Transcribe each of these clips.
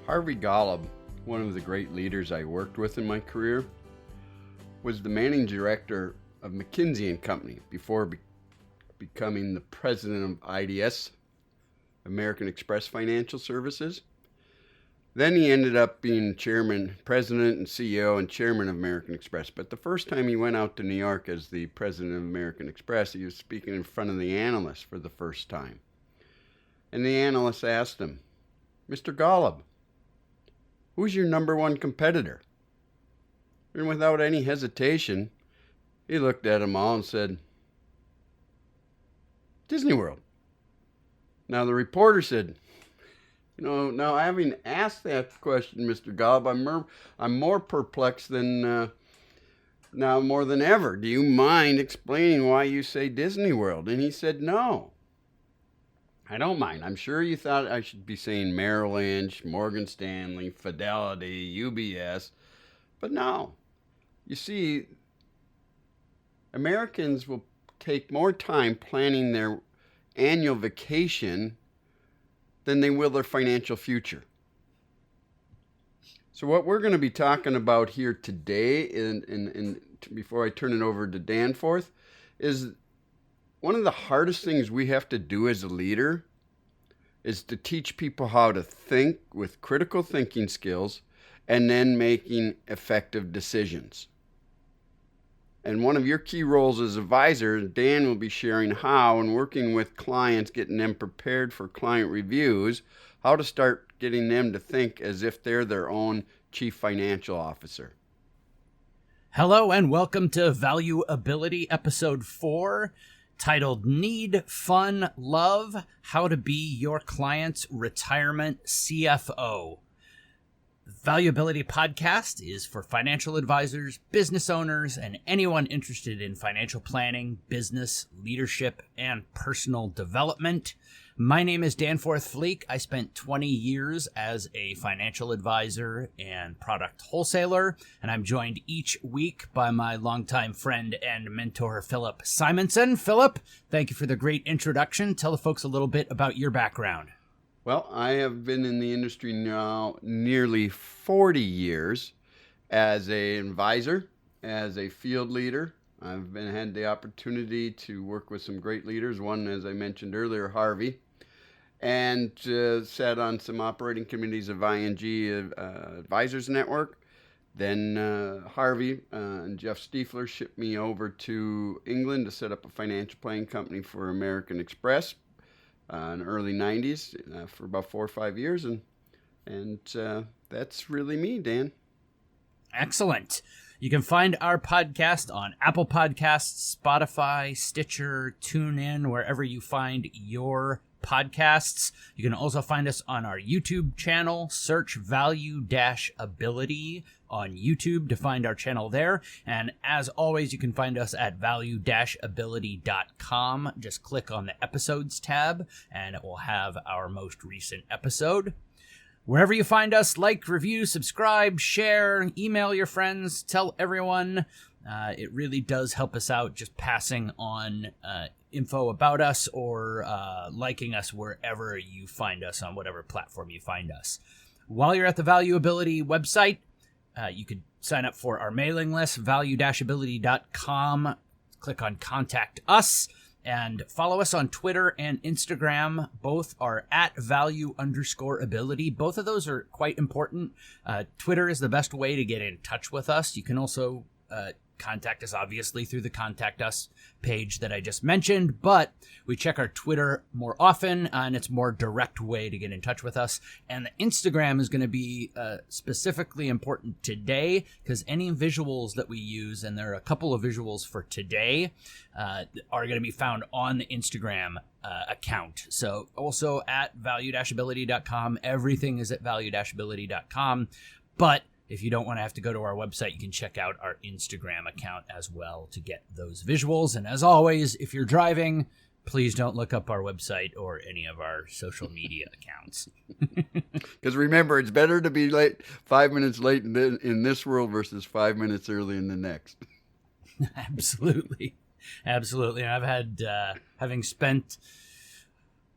Harvey Golub, one of the great leaders I worked with in my career, was the managing director of McKinsey & Company before becoming the president of IDS, American Express Financial Services. Then he ended up being president and CEO and chairman of American Express. But the first time he went out to New York as the president of American Express, he was speaking in front of the analysts for the first time. And the analyst asked him, "Mr. Golub, who's your number one competitor?" And without any hesitation, he looked at them all and said, "Disney World." Now the reporter said, now having asked that question, Mr. Golub, I'm more perplexed than now more than ever. Do you mind explaining why you say Disney World? And he said, "No, I don't mind. I'm sure you thought I should be saying Merrill Lynch, Morgan Stanley, Fidelity, UBS, but no. You see, Americans will take more time planning their annual vacation than they will their financial future." So what we're going to be talking about here today, and before I turn it over to Danforth, is one of the hardest things we have to do as a leader is to teach people how to think with critical thinking skills and then making effective decisions. And one of your key roles as advisor, Dan will be sharing how, and working with clients, getting them prepared for client reviews, how to start getting them to think as if they're their own chief financial officer. Hello and welcome to Valuability Episode 4, titled Need, Fun, Love, How to Be Your Client's Retirement CFO. The Valuability Podcast is for financial advisors, business owners, and anyone interested in financial planning, business, leadership, and personal development. My name is Danforth Fleek. I spent 20 years as a financial advisor and product wholesaler, and I'm joined each week by my longtime friend and mentor, Philip Simonson. Philip, thank you for the great introduction. Tell the folks a little bit about your background. Well, I have been in the industry now nearly 40 years as an advisor, as a field leader. I've had the opportunity to work with some great leaders. One, as I mentioned earlier, Harvey, and sat on some operating committees of ING Advisors Network. Then Harvey and Jeff Stiefler shipped me over to England to set up a financial planning company for American Express in the early 90s for about 4 or 5 years. And that's really me, Dan. Excellent. You can find our podcast on Apple Podcasts, Spotify, Stitcher, TuneIn, wherever you find your podcasts. You can also find us on our YouTube channel. Search Value-Ability on YouTube to find our channel there. And as always, you can find us at value-ability.com. Just click on the episodes tab and it will have our most recent episode. Wherever you find us, like, review, subscribe, share, email your friends, tell everyone. It really does help us out just passing on info about us or liking us wherever you find us on whatever platform you find us. While you're at the Valuability website, you could sign up for our mailing list, value-ability.com. Click on Contact Us. And follow us on Twitter and Instagram. Both are at value_ability. Both of those are quite important. Twitter is the best way to get in touch with us. You can also contact us, obviously, through the Contact Us page that I just mentioned, but we check our Twitter more often, and it's a more direct way to get in touch with us. And the Instagram is going to be specifically important today, because any visuals that we use, and there are a couple of visuals for today, are going to be found on the Instagram account. So also at value-ability.com. Everything is at value-ability.com, but if you don't want to have to go to our website, you can check out our Instagram account as well to get those visuals. And as always, if you're driving, please don't look up our website or any of our social media accounts. Because remember, it's better to be late 5 minutes late in this world versus 5 minutes early in the next. Absolutely. Absolutely. And I've had, having spent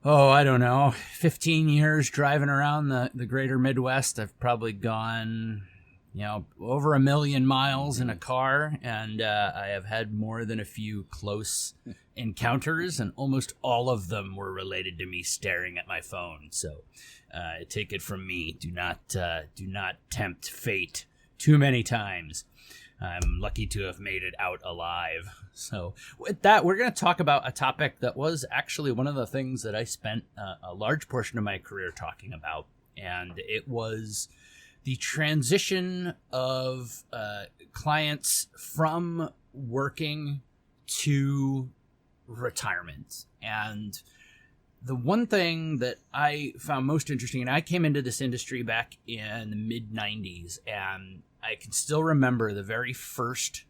Oh, I don't know, 15 years driving around the greater Midwest. I've probably gone, over 1 million miles in a car, and I have had more than a few close encounters, and almost all of them were related to me staring at my phone. So take it from me, do not tempt fate too many times. I'm lucky to have made it out alive. So with that, we're going to talk about a topic that was actually one of the things that I spent a large portion of my career talking about. And it was the transition of clients from working to retirement. And the one thing that I found most interesting, and I came into this industry back in the mid 90s, and I can still remember the very first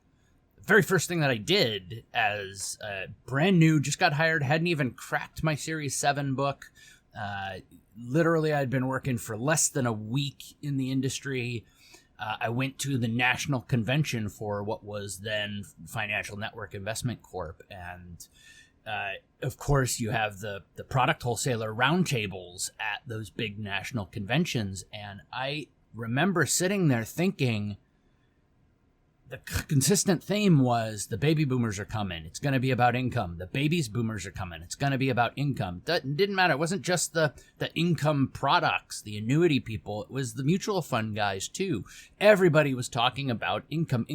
thing that I did as brand new, just got hired, hadn't even cracked my Series 7 book. Literally, I'd been working for less than a week in the industry. I went to the national convention for what was then Financial Network Investment Corp. And of course, you have the product wholesaler roundtables at those big national conventions. And I remember sitting there thinking, the consistent theme was the baby boomers are coming. It's going to be about income. The babies boomers are coming. It's going to be about income. That didn't matter. It wasn't just the income products, the annuity people. It was the mutual fund guys too. Everybody was talking about income.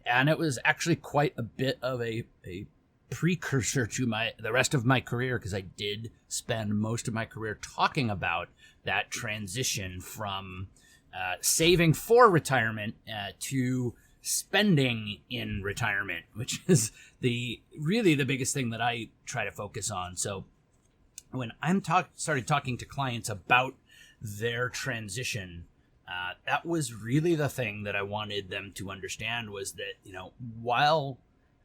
And it was actually quite a bit of a precursor to the rest of my career, because I did spend most of my career talking about that transition from saving for retirement to spending in retirement, which is really the biggest thing that I try to focus on. So when I'm started talking to clients about their transition, that was really the thing that I wanted them to understand, was that, while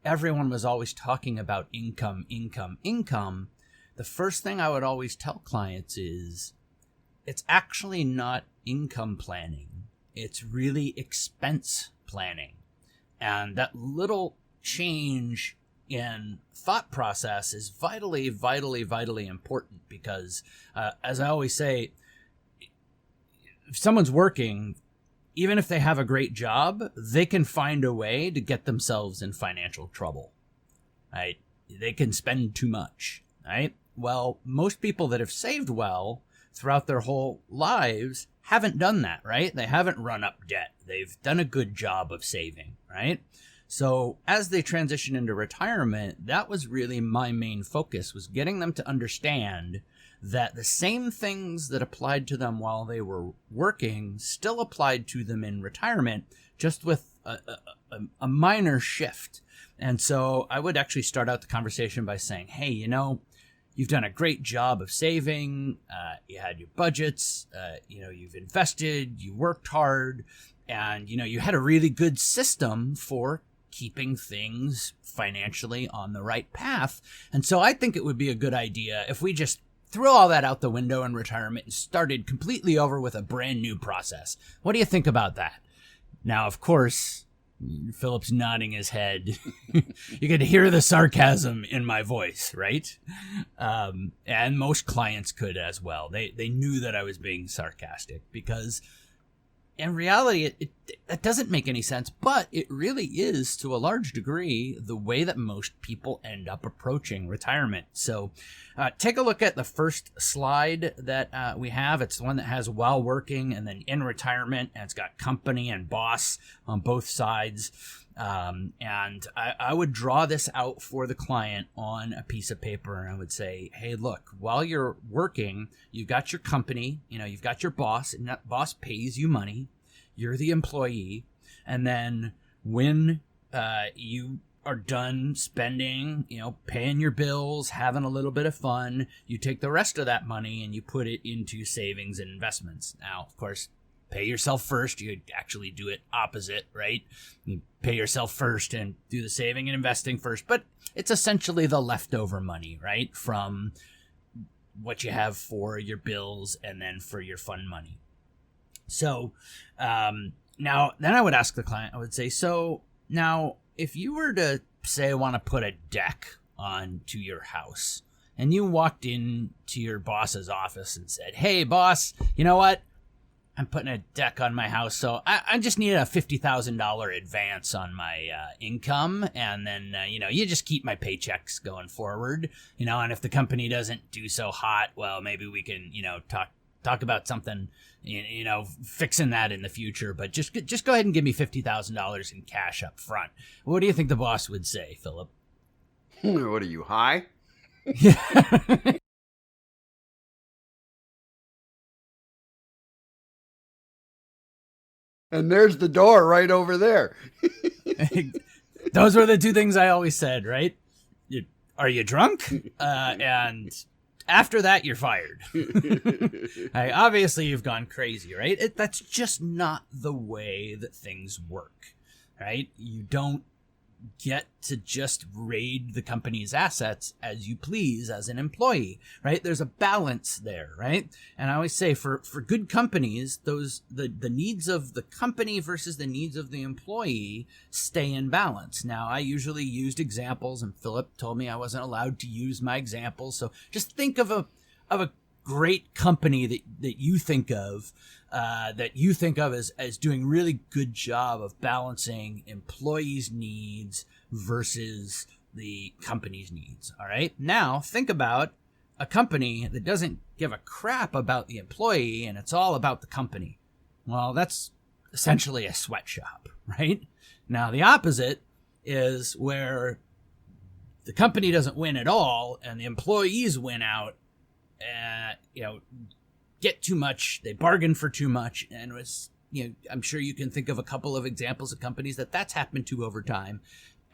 everyone was always talking about income, the first thing I would always tell clients is it's actually not income planning. It's really expense planning. And that little change in thought process is vitally important, because as I always say, if someone's working, even if they have a great job, they can find a way to get themselves in financial trouble, right? They can spend too much, right? Well, most people that have saved well throughout their whole lives haven't done that, right? They haven't run up debt. They've done a good job of saving, right? So as they transition into retirement, that was really my main focus, was getting them to understand that the same things that applied to them while they were working still applied to them in retirement, just with a minor shift. And so I would actually start out the conversation by saying, hey, you've done a great job of saving. You had your budgets. You've invested. You worked hard, and you had a really good system for keeping things financially on the right path. And so I think it would be a good idea if we just threw all that out the window in retirement and started completely over with a brand new process. What do you think about that? Now, of course, Philip's nodding his head. You could hear the sarcasm in my voice, right? And most clients could as well. They knew that I was being sarcastic, because in reality, it doesn't make any sense, but it really is, to a large degree, the way that most people end up approaching retirement. So take a look at the first slide that we have. It's the one that has while working and then in retirement, and it's got company and boss on both sides. And I would draw this out for the client on a piece of paper, and I would say, hey, look, while you're working, you've got your company, you've got your boss, and that boss pays you money. You're the employee. And then when you are done spending, paying your bills, having a little bit of fun, you take the rest of that money and you put it into savings and investments. Now, of course, pay yourself first. You actually do it opposite, right? You pay yourself first and do the saving and investing first. But it's essentially the leftover money, right? From what you have for your bills and then for your fun money. So now, then I would ask the client, I would say, so now if you were to say, I want to put a deck onto your house, and you walked into your boss's office and said, "Hey, boss, you know what? I'm putting a deck on my house, so I just need a $50,000 advance on my income, and then, you just keep my paychecks going forward, and if the company doesn't do so hot, well, maybe we can, talk about something, fixing that in the future, but just go ahead and give me $50,000 in cash up front." What do you think the boss would say, Philip? What are you, high? Yeah. And there's the door right over there. Those were the two things I always said, right? Are you drunk? And after that, you're fired. Obviously, you've gone crazy, right? That's just not the way that things work, right? You don't get to just raid the company's assets as you please as an employee, right? There's a balance there, right? And I always say for good companies, the needs of the company versus the needs of the employee stay in balance. Now, I usually used examples, and Philip told me I wasn't allowed to use my examples. So just think of a great company that you think of as doing really good job of balancing employees' needs versus the company's needs. All right. Now think about a company that doesn't give a crap about the employee and it's all about the company. Well, that's essentially a sweatshop, right? Now the opposite is where the company doesn't win at all and the employees win out. Get too much, they bargain for too much, and I'm sure you can think of a couple of examples of companies that's happened to over time,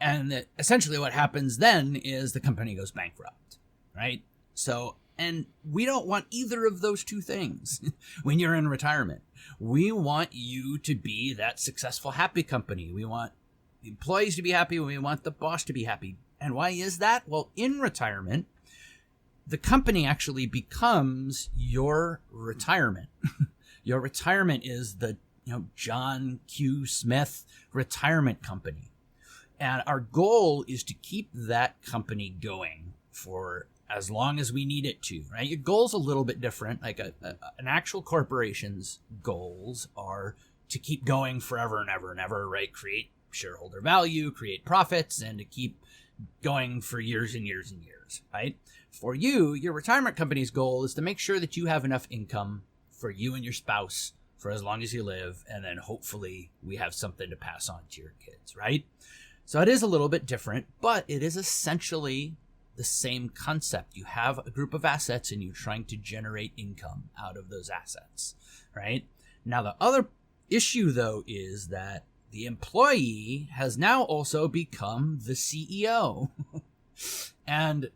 and that essentially what happens then is the company goes bankrupt, right? So, and we don't want either of those two things when you're in retirement. We want you to be that successful, happy company. We want the employees to be happy, we want the boss to be happy. And why is that? Well, in retirement, the company actually becomes your retirement. Your retirement is the John Q. Smith retirement company. And our goal is to keep that company going for as long as we need it to, right? Your goal's a little bit different. Like an actual corporation's goals are to keep going forever and ever and ever, right? Create shareholder value, create profits, and to keep going for years and years and years, right? For you, your retirement company's goal is to make sure that you have enough income for you and your spouse for as long as you live, and then hopefully we have something to pass on to your kids, right? So it is a little bit different, but it is essentially the same concept. You have a group of assets and you're trying to generate income out of those assets, right? Now, the other issue, though, is that the employee has now also become the CEO. And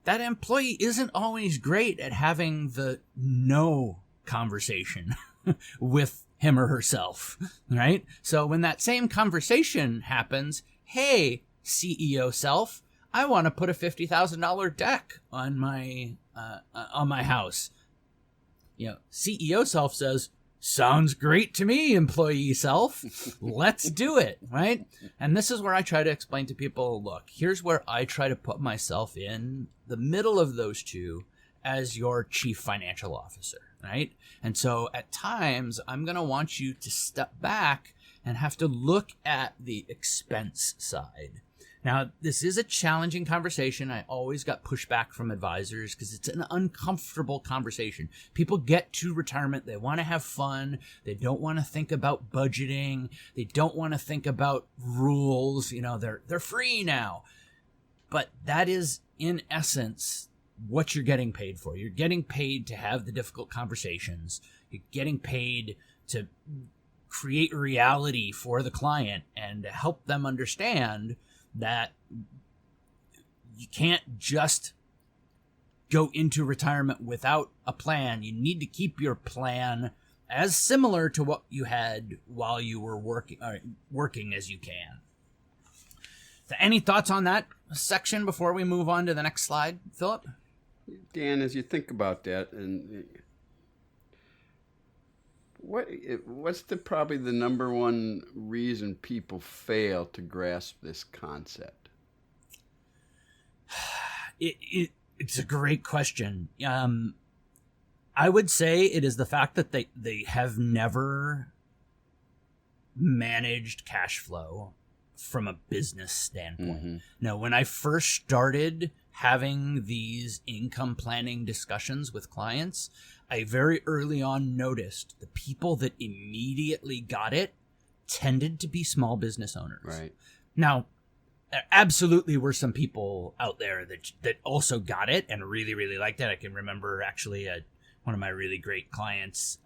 that employee isn't always great at having the no conversation with him or herself, right? So when that same conversation happens, hey, CEO self, I want to put a $50,000 deck on my house. CEO self says, sounds great to me, employee self. Let's do it, right? And this is where I try to explain to people, look, here's where I try to put myself in the middle of those two as your chief financial officer, right? And so at times, I'm going to want you to step back and have to look at the expense side. Now, this is a challenging conversation. I always got pushback from advisors because it's an uncomfortable conversation. People get to retirement. They want to have fun. They don't want to think about budgeting. They don't want to think about rules. They're free now. But that is, in essence, what you're getting paid for. You're getting paid to have the difficult conversations. You're getting paid to create reality for the client and to help them understand that you can't just go into retirement without a plan. You need to keep your plan as similar to what you had while you were working as you can. So any thoughts on that section before we move on to the next slide, Philip? Dan, as you think about that, and what's probably the number one reason people fail to grasp this concept? It's a great question. I would say it is the fact that they have never managed cash flow from a business standpoint. Mm-hmm. Now, when I first started having these income planning discussions with clients, I very early on noticed the people that immediately got it tended to be small business owners. Right. Now, there absolutely were some people out there that also got it and really, really liked it. I can remember actually one of my really great clients,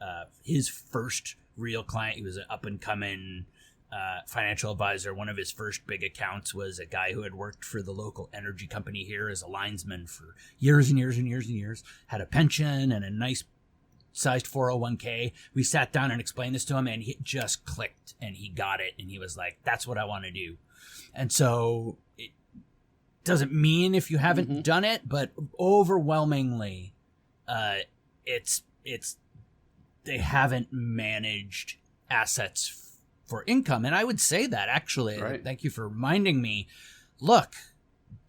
his first real client, he was an up-and-coming financial advisor. One of his first big accounts was a guy who had worked for the local energy company here as a linesman for years and years and years and years, had a pension and a nice sized 401k. We sat down and explained this to him, and it just clicked, and he got it, and he was like, that's what I want to do. And so it doesn't mean if you haven't done it, but overwhelmingly, it's they haven't managed assets for income. And I would say that, actually. Right. Thank you for reminding me. Look,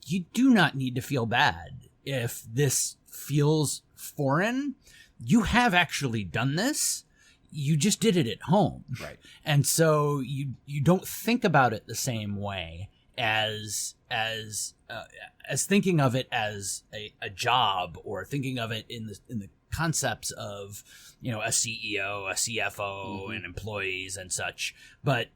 you do not need to feel bad if this feels foreign. You have actually done this. You just did it at home. Right. And so you don't think about it the same way as thinking of it as a job, or thinking of it in the concepts of, a CEO, a CFO, and employees and such. But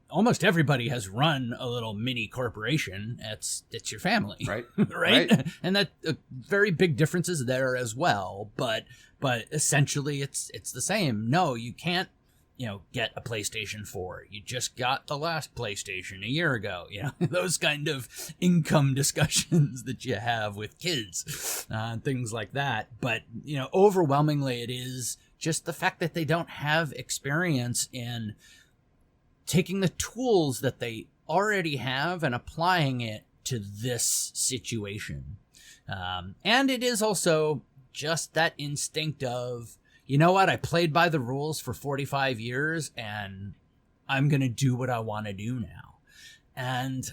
almost everybody has run a little mini corporation. It's your family. Right. Right. And that very big differences there as well. But essentially it's the same. No, you can't, get a PlayStation 4. You just got the last PlayStation a year ago. Those kind of income discussions that you have with kids, things like that. But, overwhelmingly it is just the fact that they don't have experience in taking the tools that they already have and applying it to this situation. And it is also just that instinct of, you know what, I played by the rules for 45 years and I'm going to do what I want to do now. And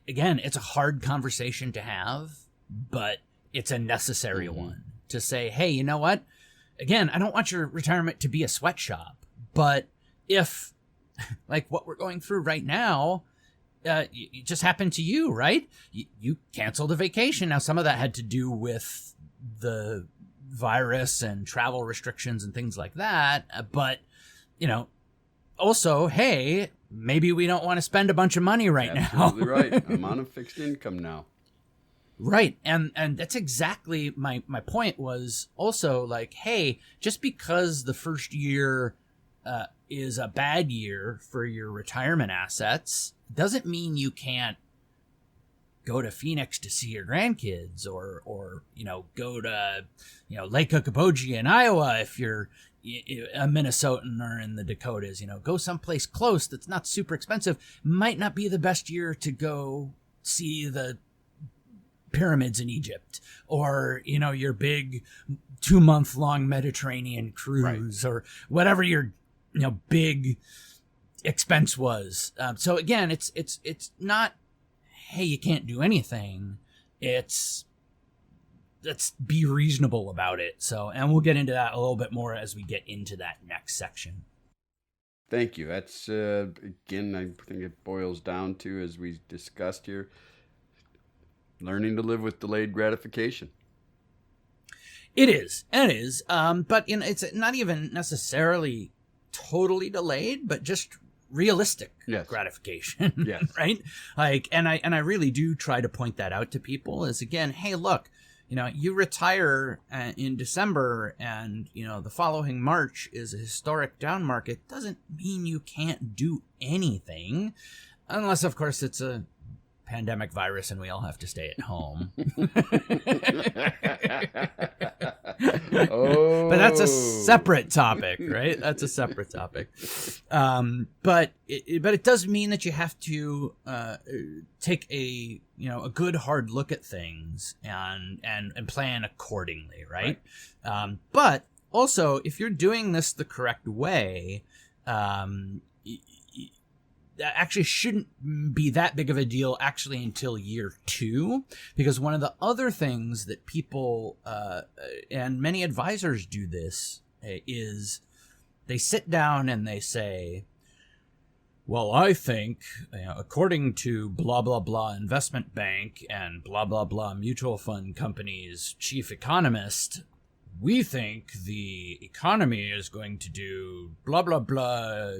again, it's a hard conversation to have, but it's a necessary one to say, hey, you know what? Again, I don't want your retirement to be a sweatshop, but if, like what we're going through right now, it just happened to you, right? You canceled a vacation. Now, some of that had to do with the virus and travel restrictions and things like that. But, also, hey, maybe we don't want to spend a bunch of money right now. Absolutely right. I'm on a fixed income now. Right. And that's exactly my point was also like, hey, just because the first year is a bad year for your retirement assets doesn't mean you can't go to Phoenix to see your grandkids or go to, Lake Okoboji in Iowa if you're a Minnesotan or in the Dakotas, go someplace close that's not super expensive. Might not be the best year to go see the pyramids in Egypt or, your big 2-month-long Mediterranean cruise or whatever your, big expense was. So again, it's not, hey, you can't do anything. Let's be reasonable about it. So, and we'll get into that a little bit more as we get into that next section. Thank you. That's, again, I think it boils down to, as we discussed here, learning to live with delayed gratification. It is. But it's not even necessarily totally delayed, but just realistic gratification. Yes. Right? Like, and I really do try to point that out to people is, again, hey, look, you retire in December and, the following March is a historic down market. Doesn't mean you can't do anything unless, of course, it's a pandemic virus and we all have to stay at home. But that's a separate topic, right? That's a separate topic. But it does mean that you have to take a good hard look at things and plan accordingly, right? But also, if you're doing this the correct way, that actually shouldn't be that big of a deal actually until year 2, because one of the other things that people and many advisors do this is they sit down and they say, well, I think, according to blah, blah, blah investment bank and blah, blah, blah mutual fund company's chief economist, we think the economy is going to do blah, blah, blah,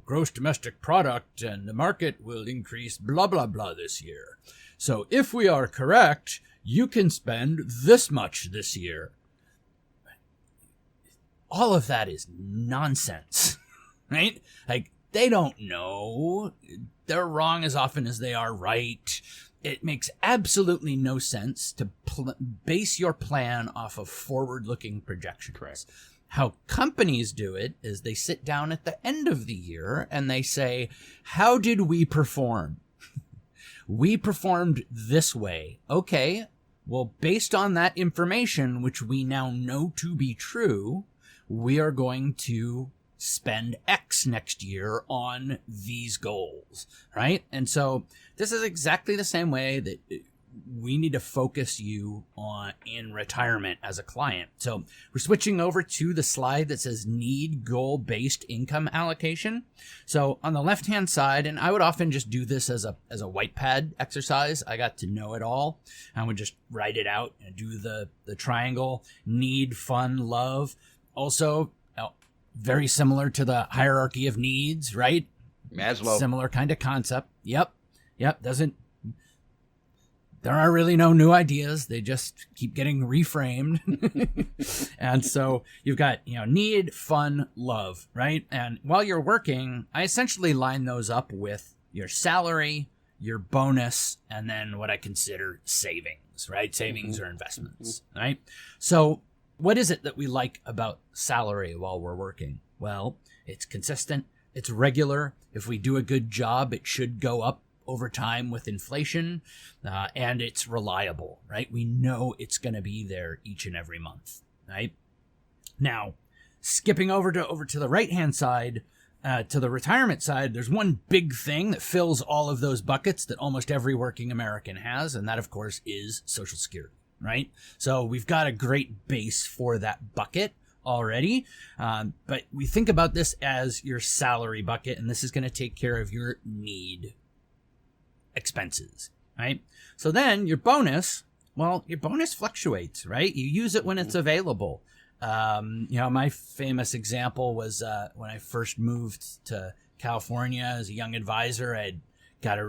gross domestic product, and the market will increase blah, blah, blah this year. So if we are correct, you can spend this much this year. All of that is nonsense, right? Like, they don't know. They're wrong as often as they are right. It makes absolutely no sense to base your plan off of forward-looking projections. Correct. How companies do it is they sit down at the end of the year and they say, how did we perform? We performed this way. Okay, well, based on that information, which we now know to be true, we are going to spend X next year on these goals, right? And so this is exactly the same way that we need to focus you on in retirement as a client. So we're switching over to the slide that says need goal-based income allocation. So on the left-hand side, and I would often just do this as a white pad exercise. I got to know it all. I would just write it out and do the triangle: need, fun, love. Also, very similar to the hierarchy of needs, right? Maslow. Similar kind of concept. Yep. There are really no new ideas. They just keep getting reframed. And so you've got, need, fun, love, right? And while you're working, I essentially line those up with your salary, your bonus, and then what I consider savings, right? Savings or investments, right? So what is it that we like about salary while we're working? Well, it's consistent. It's regular. If we do a good job, it should go up over time with inflation, and it's reliable, right? We know it's going to be there each and every month, right? Now, skipping over to the right-hand side, to the retirement side, there's one big thing that fills all of those buckets that almost every working American has, and that, of course, is Social Security. Right? So we've got a great base for that bucket already. But we think about this as your salary bucket, and this is going to take care of your need expenses, right? So then your bonus fluctuates, right? You use it when it's available. My famous example was when I first moved to California as a young advisor. I'd got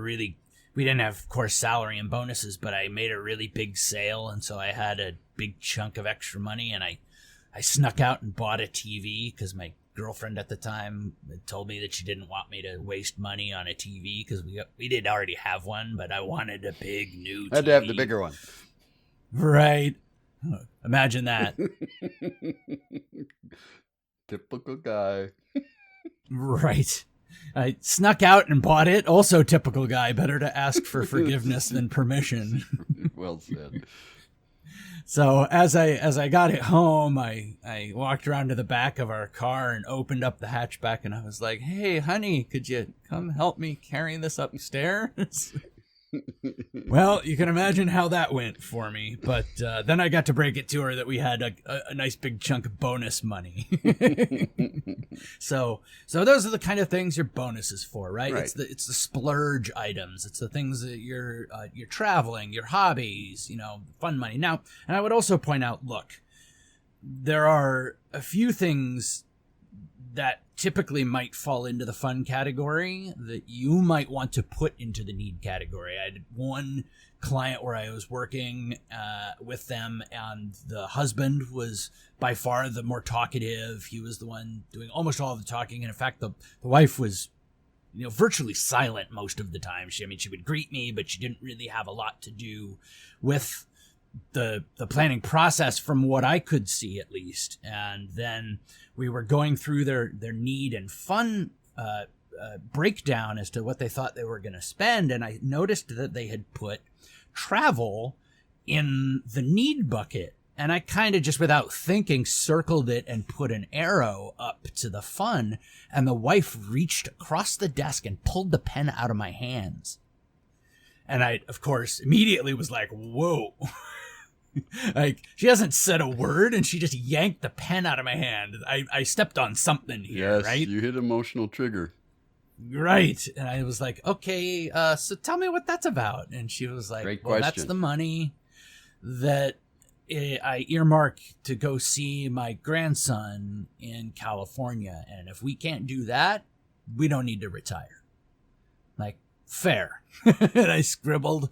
we didn't have, of course, salary and bonuses, but I made a really big sale, and so I had a big chunk of extra money, and I snuck out and bought a TV because my girlfriend at the time had told me that she didn't want me to waste money on a TV because we did already have one, but I wanted a big new TV. I had to have the bigger one. Right. Imagine that. Typical guy. Right. I snuck out and bought it. Also typical guy. Better to ask for forgiveness than permission. Well said. So as I got it home, I walked around to the back of our car and opened up the hatchback, and I was like, "Hey, honey, could you come help me carry this upstairs?" Well, you can imagine how that went for me. But then I got to break it to her that we had a nice big chunk of bonus money. So those are the kind of things your bonus is for, right? It's the splurge items. It's the things that you're traveling, your hobbies, fun money. Now, and I would also point out, look, there are a few things that typically might fall into the fun category that you might want to put into the need category. I had one client where I was working with them, and the husband was by far the more talkative. He was the one doing almost all of the talking. And in fact, the wife was virtually silent most of the time. She would greet me, but she didn't really have a lot to do with the planning process from what I could see, at least. And then we were going through their need and fun breakdown as to what they thought they were going to spend. And I noticed that they had put travel in the need bucket. And I kind of just without thinking circled it and put an arrow up to the fun. And the wife reached across the desk and pulled the pen out of my hands. And I, of course, immediately was like, whoa. Like, she hasn't said a word and she just yanked the pen out of my hand. I stepped on something here, yes, right? You hit emotional trigger. Right. And I was like, okay, so tell me what that's about. And she was like, Great well, question. that's the money that I earmark to go see my grandson in California. And if we can't do that, we don't need to retire. Like, fair. And I scribbled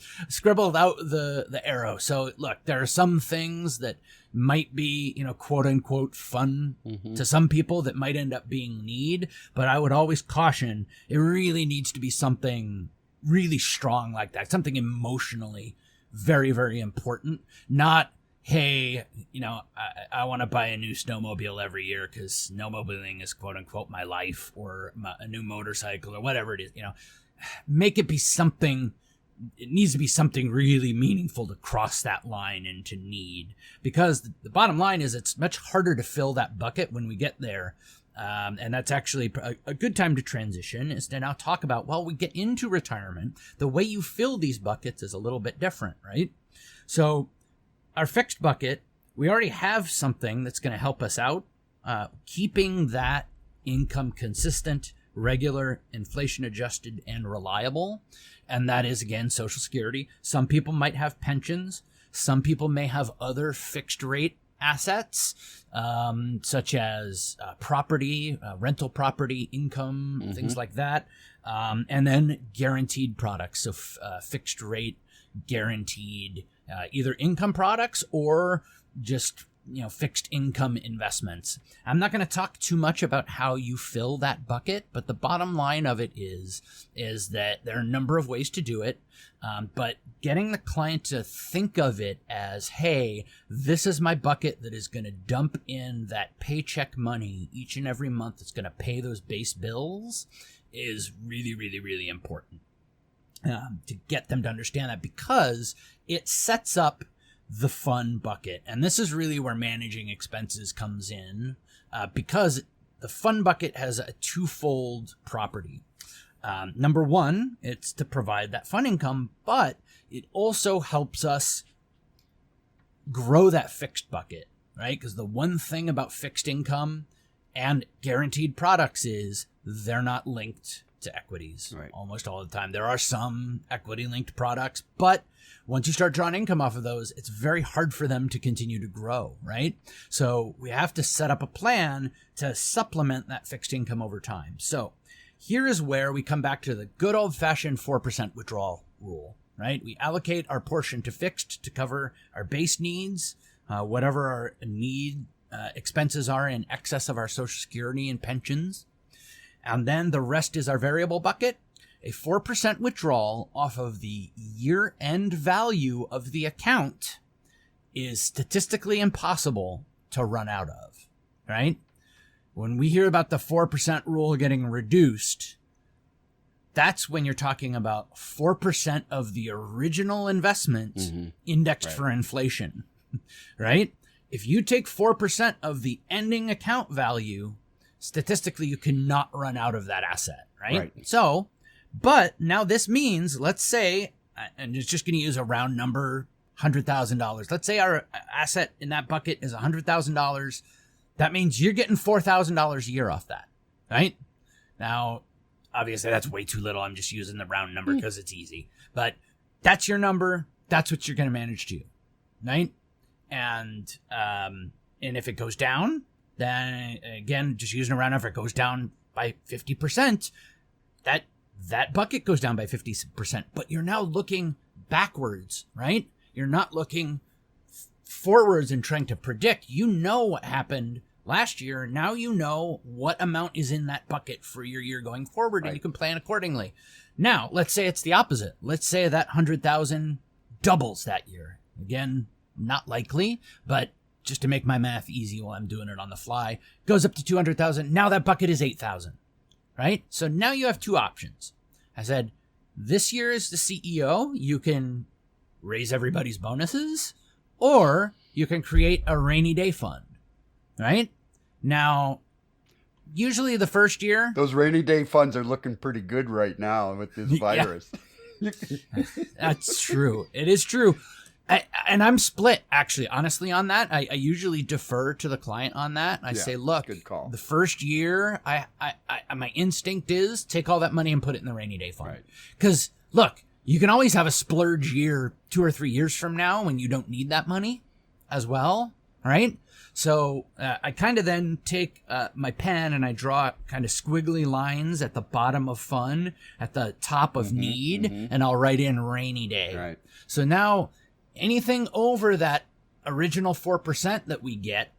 out the arrow. So look, there are some things that might be, quote unquote fun to some people that might end up being need, but I would always caution it really needs to be something really strong like that, something emotionally very, very important. Not, hey, I want to buy a new snowmobile every year because snowmobiling is quote unquote my life, or a new motorcycle or whatever it is, Make it be something. It needs to be something really meaningful to cross that line into need, because the bottom line is it's much harder to fill that bucket when we get there. And that's actually a good time to transition, is to now talk about, well, we get into retirement. The way you fill these buckets is a little bit different, right? So our fixed bucket, we already have something that's going to help us out, keeping that income consistent, regular, inflation adjusted, and reliable. And that is, again, Social Security. Some people might have pensions. Some people may have other fixed rate assets, such as property, rental property, income, things like that. And then guaranteed products. So fixed rate, guaranteed, either income products or just fixed income investments. I'm not going to talk too much about how you fill that bucket, but the bottom line of it is that there are a number of ways to do it. But getting the client to think of it as, hey, this is my bucket that is going to dump in that paycheck money each and every month that's going to pay those base bills, is really, really, really important to get them to understand that, because it sets up the fun bucket. And this is really where managing expenses comes in, because the fun bucket has a twofold property. Number one, it's to provide that fun income, but it also helps us grow that fixed bucket, right? Because the one thing about fixed income and guaranteed products is they're not linked to equities almost all the time. There are some equity linked products, but once you start drawing income off of those, it's very hard for them to continue to grow, right? So we have to set up a plan to supplement that fixed income over time. So here is where we come back to the good old fashioned 4% withdrawal rule, right? We allocate our portion to fixed to cover our base needs, whatever our expenses are in excess of our Social Security and pensions. And then the rest is our variable bucket. A 4% withdrawal off of the year-end value of the account is statistically impossible to run out of, right? When we hear about the 4% rule getting reduced, that's when you're talking about 4% of the original investment indexed for inflation, right? If you take 4% of the ending account value, statistically, you cannot run out of that asset, right? So, but now this means, let's say, and it's just going to use a round number, $100,000. Let's say our asset in that bucket is $100,000. That means you're getting $4,000 a year off that, right? Now, obviously, that's way too little. I'm just using the round number because it's easy. But that's your number. That's what you're going to manage to, right? And if it goes down, then again, just using a round number, if it goes down by 50%, that bucket goes down by 50%. But you're now looking backwards, right? You're not looking forwards and trying to predict. You know what happened last year. Now you know what amount is in that bucket for your year going forward, and you can plan accordingly. Now, let's say it's the opposite. Let's say that 100,000 doubles that year. Again, not likely, but just to make my math easy while I'm doing it on the fly, goes up to 200,000. Now that bucket is 8,000, right? So now you have two options. I said, this year as the CEO, you can raise everybody's bonuses, or you can create a rainy day fund, right? Now, usually the first year, Those rainy day funds are looking pretty good right now with this virus. that's true. It is true. And I'm split, actually, honestly, on that. I usually defer to the client on that. I say, look, good call. The first year, my instinct is take all that money and put it in the rainy day fund. Because, look, you can always have a splurge year 2 or 3 years from now when you don't need that money as well, all right? So I kind of then take my pen and I draw kind of squiggly lines at the bottom of fun, at the top of need, and I'll write in rainy day. Right. So now anything over that original 4% that we get,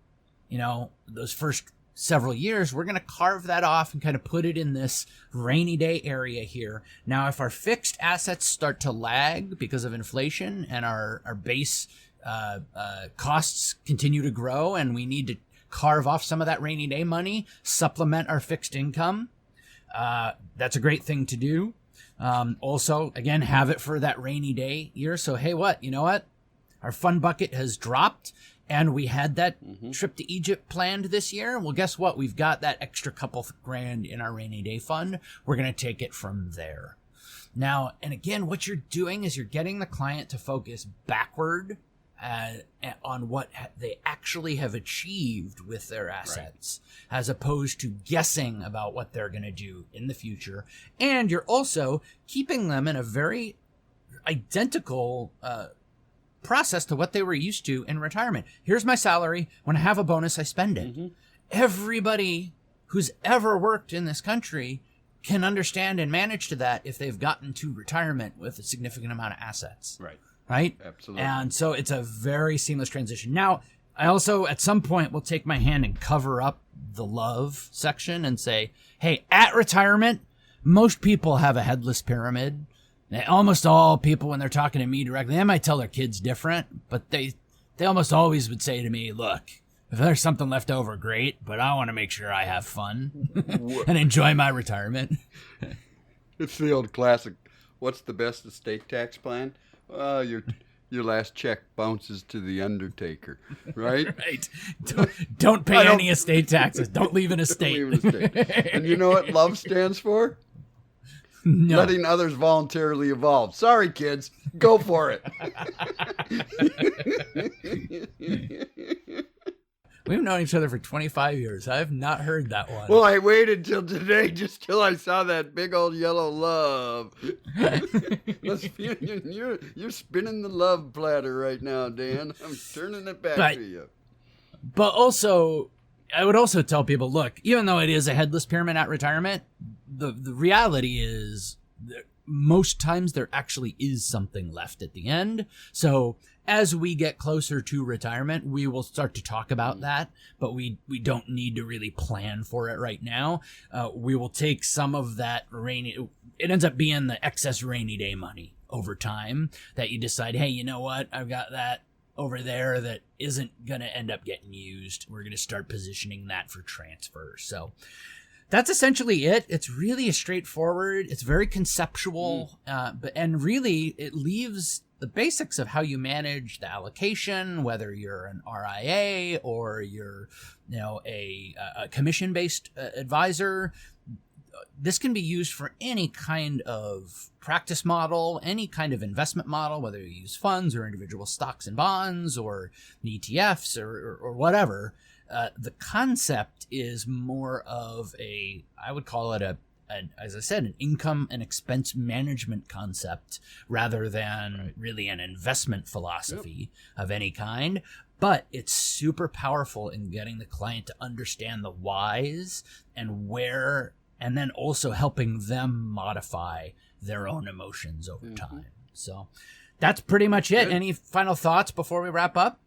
those first several years, we're going to carve that off and kind of put it in this rainy day area here. Now, if our fixed assets start to lag because of inflation and our base costs continue to grow and we need to carve off some of that rainy day money, supplement our fixed income, that's a great thing to do. Also, again, have it for that rainy day year. So, hey, you know what? Our fund bucket has dropped and we had that trip to Egypt planned this year. Well, guess what? We've got that extra couple grand in our rainy day fund. We're going to take it from there. Now, and again, what you're doing is you're getting the client to focus backward on what they actually have achieved with their assets, as opposed to guessing about what they're going to do in the future. And you're also keeping them in a very identical process to what they were used to in retirement. Here's my salary. When I have a bonus, I spend it. Everybody who's ever worked in this country can understand and manage to that if they've gotten to retirement with a significant amount of assets. Right? Absolutely. And so it's a very seamless transition. Now, I also, at some point, will take my hand and cover up the love section and say, hey, at retirement, most people have a headless pyramid. Almost all people, when they're talking to me directly, they might tell their kids different, but they almost always would say to me, look, if there's something left over, great, but I want to make sure I have fun and enjoy my retirement. It's the old classic, what's the best estate tax plan? Your last check bounces to the undertaker, right? Right. Don't pay any estate taxes. Don't leave an estate. And you know what love stands for? No. Letting others voluntarily evolve. Sorry, kids. Go for it. We've known each other for 25 years. I have not heard that one. Well, I waited till today just till I saw that big old yellow love. You're spinning the love platter right now, Dan. I'm turning it back to you. But also, I would also tell people, look, even though it is a headless pyramid at retirement, the reality is that most times there actually is something left at the end. So as we get closer to retirement, we will start to talk about that, but we don't need to really plan for it right now. We will take some of that it ends up being the excess rainy day money over time that you decide, hey, you know what? I've got that over there that isn't going to end up getting used. We're going to start positioning that for transfer. So that's essentially it. It's really straightforward. It's very conceptual, and really it leaves the basics of how you manage the allocation, whether you're an RIA or you're, a commission-based advisor. This can be used for any kind of practice model, any kind of investment model, whether you use funds or individual stocks and bonds or ETFs or whatever. The concept is more of I would call it as I said, an income and expense management concept rather than really an investment philosophy of any kind. But it's super powerful in getting the client to understand the whys and where, and then also helping them modify their own emotions over time. So that's pretty much it. Good. Any final thoughts before we wrap up?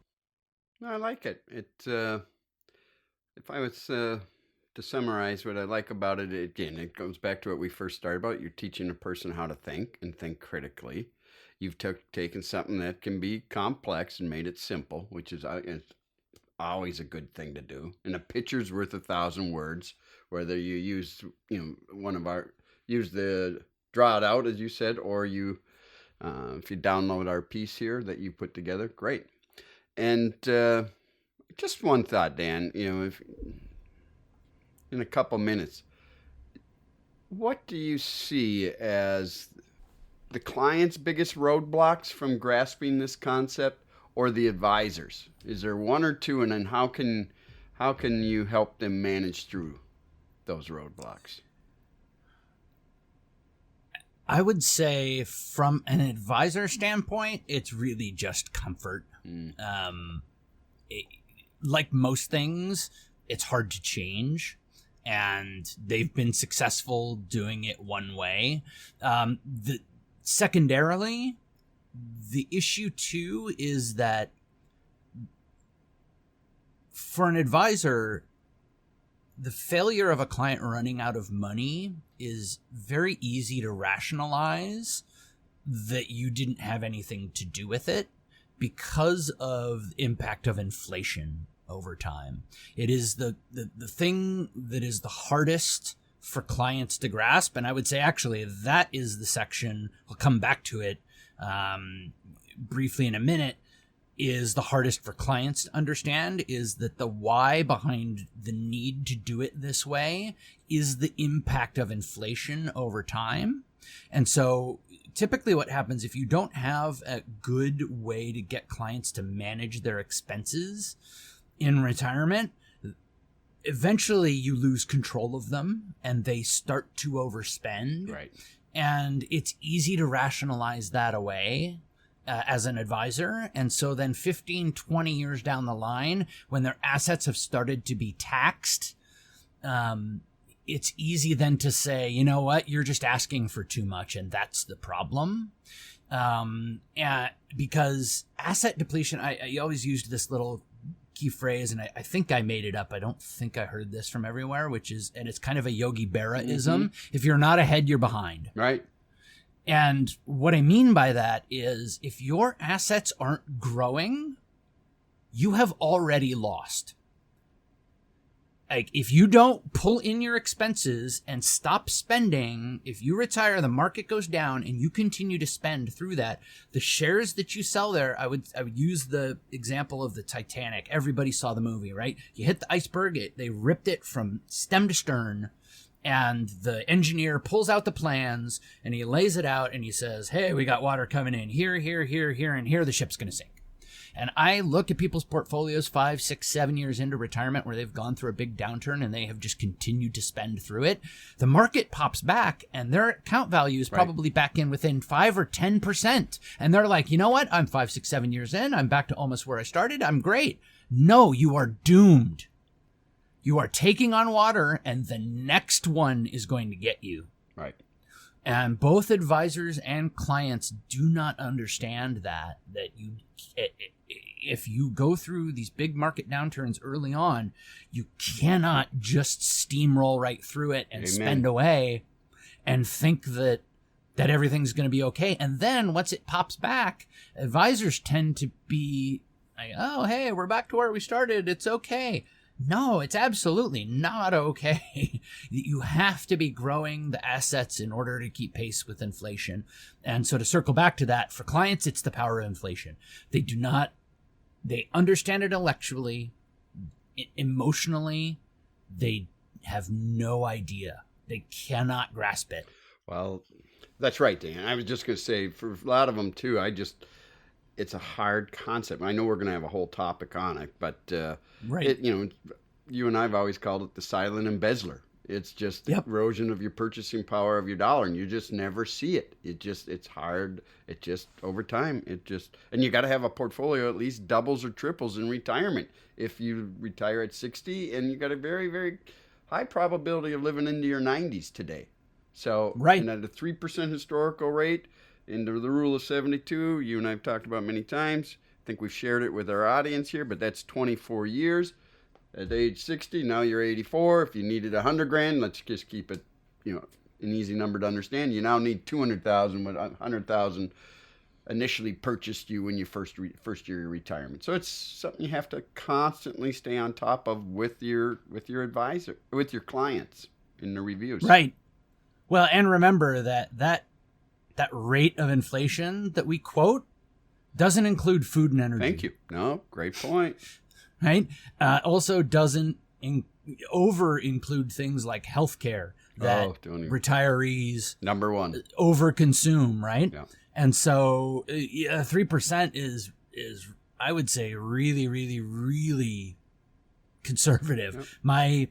No, I like it. If I was to summarize what I like about it, again, it goes back to what we first started about. You're teaching a person how to think and think critically. You've taken something that can be complex and made it simple, which is always a good thing to do. And a picture's worth 1,000 words. Whether you use, use the draw it out, as you said, or if you download our piece here that you put together, great. And just one thought, Dan, if in a couple minutes, what do you see as the client's biggest roadblocks from grasping this concept, or the advisors? Is there one or two, and then how can you help them manage through those roadblocks? I would say from an advisor standpoint, it's really just comfort. Like most things, it's hard to change, and they've been successful doing it one way. Secondarily, the issue too is that for an advisor, the failure of a client running out of money is very easy to rationalize that you didn't have anything to do with it because of the impact of inflation over time. It is the thing that is the hardest for clients to grasp. And I would say, actually, that is the section, I'll come back to it briefly in a minute, is the hardest for clients to understand, is that the why behind the need to do it this way is the impact of inflation over time. And so typically what happens if you don't have a good way to get clients to manage their expenses in retirement, eventually you lose control of them and they start to overspend. Right. And it's easy to rationalize that away as an advisor. And so then 15, 20 years down the line, when their assets have started to be taxed, it's easy then to say, you know what, you're just asking for too much, and that's the problem. Because asset depletion, I always used this little key phrase, and I think I made it up. I don't think I heard this from everywhere, which is, and it's kind of a Yogi Berra-ism. If you're not ahead, you're behind. Right. And what I mean by that is if your assets aren't growing, you have already lost. Like, if you don't pull in your expenses and stop spending, if you retire, the market goes down and you continue to spend through that, the shares that you sell there, I would use the example of the Titanic. Everybody saw the movie, right? You hit the iceberg, they ripped it from stem to stern, and the engineer pulls out the plans and he lays it out and he says, hey, we got water coming in here, here, here, here, and here, the ship's going to sink. And I look at people's portfolios 5, 6, 7 years into retirement where they've gone through a big downturn and they have just continued to spend through it. The market pops back and their account value is probably back in within 5 or 10%. And they're like, you know what? I'm 5, 6, 7 years in. I'm back to almost where I started. I'm great. No, you are doomed. You are taking on water and the next one is going to get you. Right. And both advisors and clients do not understand that you, if you go through these big market downturns early on, you cannot just steamroll right through it and spend away and think that everything's going to be okay. And then once it pops back, advisors tend to be like, oh, hey, we're back to where we started. It's okay. No, it's absolutely not okay. You have to be growing the assets in order to keep pace with inflation. And so to circle back to that, for clients, it's the power of inflation. They understand it intellectually, emotionally, they have no idea. They cannot grasp it. Well, that's right, Dan. I was just going to say, for a lot of them too, it's a hard concept. I know we're going to have a whole topic on it, but right. You and I have always called it the silent embezzler. It's just the erosion of your purchasing power of your dollar, and you just never see it. It's hard. It just, over time, and you got to have a portfolio at least doubles or triples in retirement. If you retire at 60, and you got a very, very high probability of living into your 90s today. So, and at a 3% historical rate, into the rule of 72, you and I have talked about many times. I think we've shared it with our audience here, but that's 24 years. At age 60, now you're 84. If you needed $100,000, let's just keep it, an easy number to understand. You now need $200,000, with $100,000 initially purchased you when you first year of retirement. So it's something you have to constantly stay on top of with your advisor, with your clients in the reviews. Right. Well, and remember that rate of inflation that we quote, Doesn't include food and energy. Thank you. No, great point. Right? Also doesn't over include things like healthcare that retirees number one overconsume, right? Yeah. And so 3% is I would say really, really, really conservative. Yep. My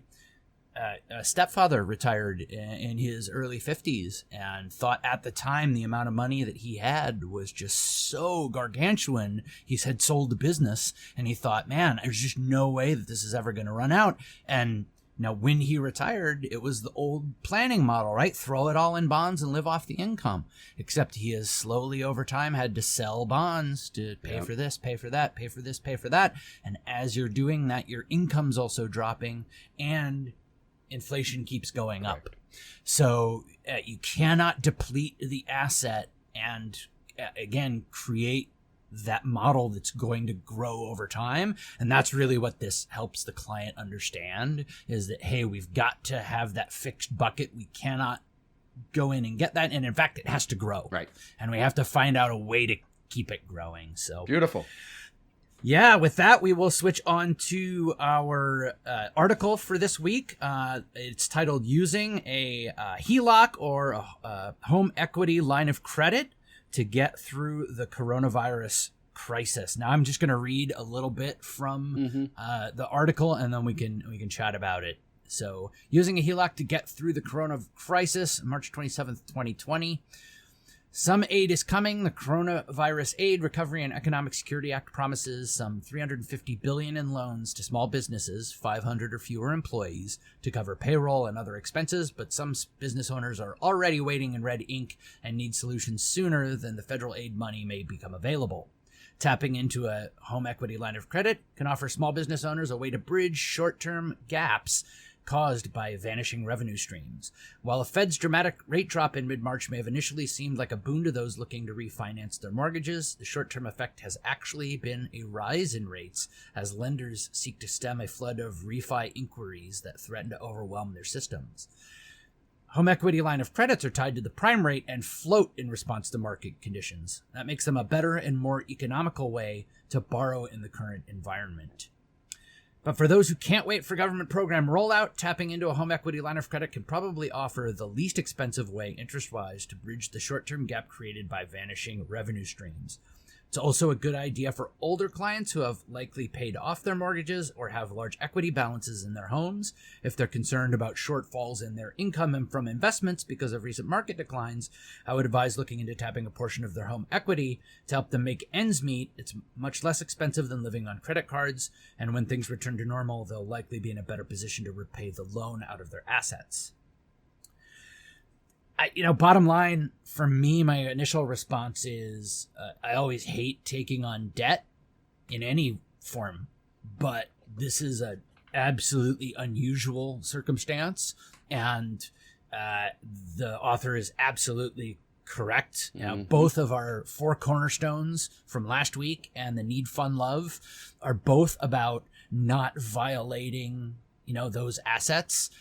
stepfather retired in his early 50s and thought at the time the amount of money that he had was just so gargantuan. He had sold the business and he thought, man, there's just no way that this is ever going to run out. And now when he retired, it was the old planning model, right? Throw it all in bonds and live off the income. Except he has slowly over time had to sell bonds to pay for this, pay for that, pay for this, pay for that. And as you're doing that, your income's also dropping and inflation keeps going up. So you cannot deplete the asset and, again, create that model that's going to grow over time. And that's really what this helps the client understand is that, hey, we've got to have that fixed bucket. We cannot go in and get that. And in fact, it has to grow. Right. And we have to find out a way to keep it growing. So beautiful. Yeah, with that, we will switch on to our article for this week. It's titled Using a HELOC or a Home Equity Line of Credit to Get Through the Coronavirus Crisis. Now, I'm just going to read a little bit from the article, and then we can chat about it. So, using a HELOC to get through the corona crisis, March 27th, 2020. Some aid is coming. The Coronavirus Aid, Recovery, and Economic Security Act promises some $350 billion in loans to small businesses, 500 or fewer employees, to cover payroll and other expenses, but some business owners are already waiting in red ink and need solutions sooner than the federal aid money may become available. Tapping into a home equity line of credit can offer small business owners a way to bridge short-term gaps caused by vanishing revenue streams. While the Fed's dramatic rate drop in mid-March may have initially seemed like a boon to those looking to refinance their mortgages, the short-term effect has actually been a rise in rates as lenders seek to stem a flood of refi inquiries that threaten to overwhelm their systems. Home equity line of credits are tied to the prime rate and float in response to market conditions. That makes them a better and more economical way to borrow in the current environment. But for those who can't wait for government program rollout, tapping into a home equity line of credit can probably offer the least expensive way, interest-wise, to bridge the short-term gap created by vanishing revenue streams. It's also a good idea for older clients who have likely paid off their mortgages or have large equity balances in their homes. If they're concerned about shortfalls in their income and from investments because of recent market declines, I would advise looking into tapping a portion of their home equity to help them make ends meet. It's much less expensive than living on credit cards, and when things return to normal, they'll likely be in a better position to repay the loan out of their assets. Bottom line, for me, my initial response is I always hate taking on debt in any form, but this is an absolutely unusual circumstance, and the author is absolutely correct. Both of our 4 cornerstones from last week and the Need Fund Love are both about not violating, those assets.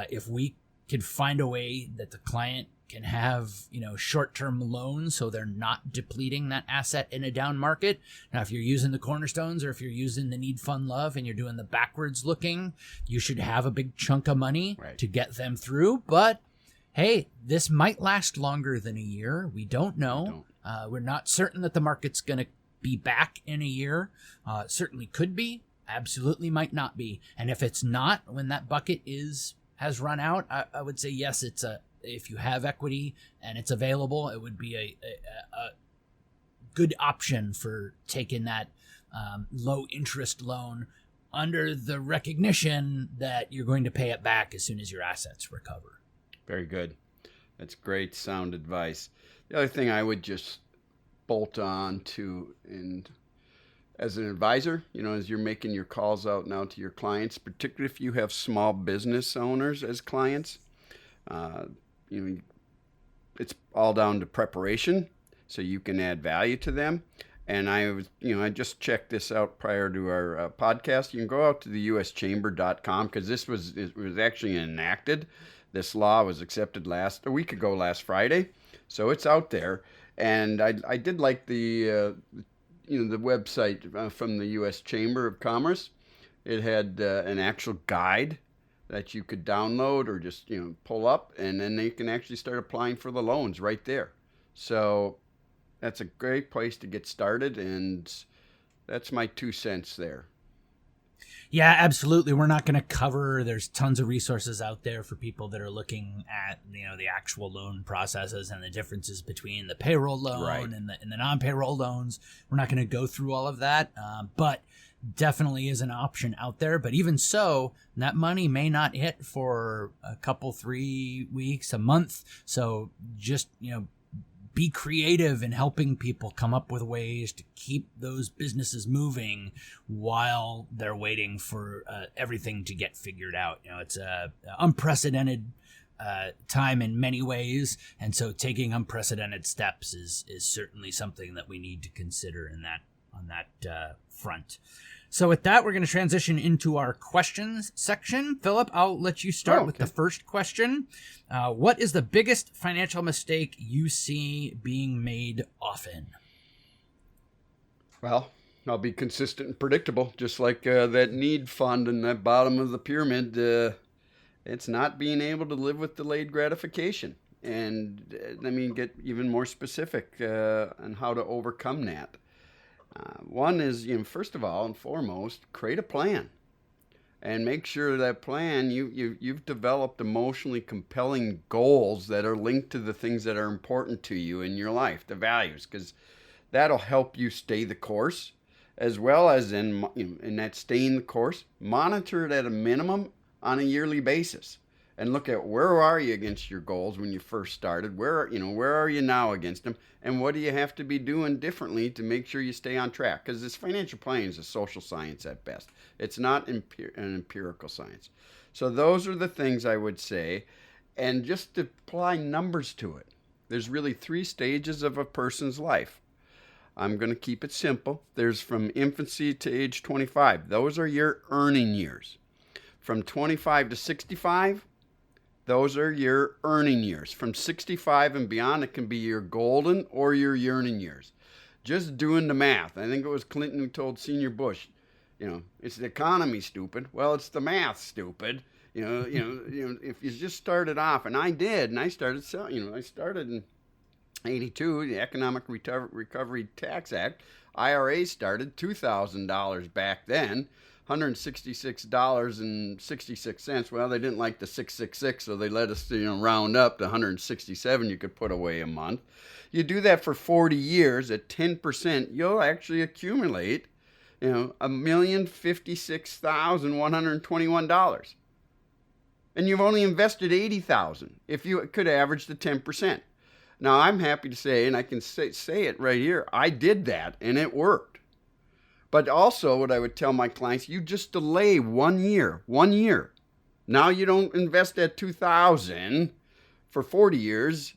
If we could find a way that the client can have, short-term loans so they're not depleting that asset in a down market. Now, if you're using the cornerstones or if you're using the Need Fund Love and you're doing the backwards looking, you should have a big chunk of money to get them through. But hey, this might last longer than a year. We don't know. We're not certain that the market's going to be back in a year. Certainly could be. Absolutely might not be. And if it's not, when that bucket has run out, I would say yes, if you have equity and it's available, it would be a good option for taking that low interest loan under the recognition that you're going to pay it back as soon as your assets recover. Very good. That's great sound advice. The other thing I would just bolt on to, and as an advisor, as you're making your calls out now to your clients, particularly if you have small business owners as clients, it's all down to preparation so you can add value to them. And I just checked this out prior to our podcast. You can go out to the uschamber.com because it was actually enacted. This law was accepted a week ago, last Friday. So it's out there. And I did like the the website from the U.S. Chamber of Commerce. It had an actual guide that you could download or just pull up, and then they can actually start applying for the loans right there. So that's a great place to get started, and that's my 2 cents there. Yeah, absolutely. We're not going to cover. There's tons of resources out there for people that are looking at the actual loan processes and the differences between the payroll loan and the non-payroll loans. We're not going to go through all of that, but definitely is an option out there. But even so, that money may not hit for a couple, 3 weeks, a month. So just be creative in helping people come up with ways to keep those businesses moving while they're waiting for everything to get figured out. It's a unprecedented time in many ways, and so taking unprecedented steps is certainly something that we need to consider on that front. So with that, we're going to transition into our questions section. Philip, I'll let you start with the first question. What is the biggest financial mistake you see being made often? Well, I'll be consistent and predictable, just like that need fund in the bottom of the pyramid. It's not being able to live with delayed gratification. And let me get even more specific on how to overcome that. One is, first of all and foremost, create a plan, and make sure that plan you've developed emotionally compelling goals that are linked to the things that are important to you in your life, the values, because that'll help you stay the course, as well as in that staying the course, monitor it at a minimum on a yearly basis. And look at where are you against your goals when you first started? Where are you now against them? And what do you have to be doing differently to make sure you stay on track? Because this financial planning is a social science at best. It's not an empirical science. So those are the things I would say. And just to apply numbers to it. There's really 3 stages of a person's life. I'm going to keep it simple. There's from infancy to age 25. Those are your earning years. From 25 to 65, those are your earning years. From 65 and beyond, it can be your golden or your yearning years. Just doing the math. I think it was Clinton who told Senior Bush, it's the economy, stupid. Well, it's the math, stupid. If you just started off, and I did, and I started selling. I started in '82, the Economic Recovery Tax Act. IRA started $2,000 back then. $166.66. Well, they didn't like the 666, so they let us round up to 167 you could put away a month. You do that for 40 years at 10%, you'll actually accumulate $1,056,121. And you've only invested $80,000 if you could average the 10%. Now, I'm happy to say, and I can say it right here, I did that and it worked. But also what I would tell my clients, you just delay 1 year. Now you don't invest that $2,000 for 40 years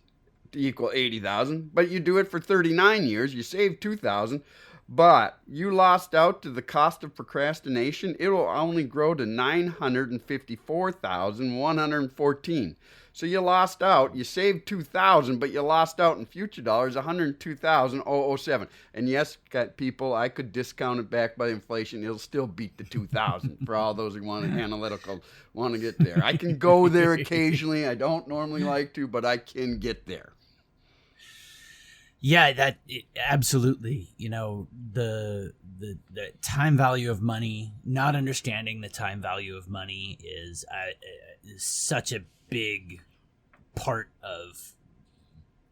to equal $80,000, but you do it for 39 years. You save $2,000, but you lost out to the cost of procrastination. It will only grow to $954,114. So you lost out. You saved $2,000, but you lost out in future dollars $102,007. And yes, people, I could discount it back by inflation. It'll still beat the $2,000 for all those who want to get there. I can go there occasionally. I don't normally like to, but I can get there. Yeah, absolutely. The time value of money, not understanding the time value of money is such a big part of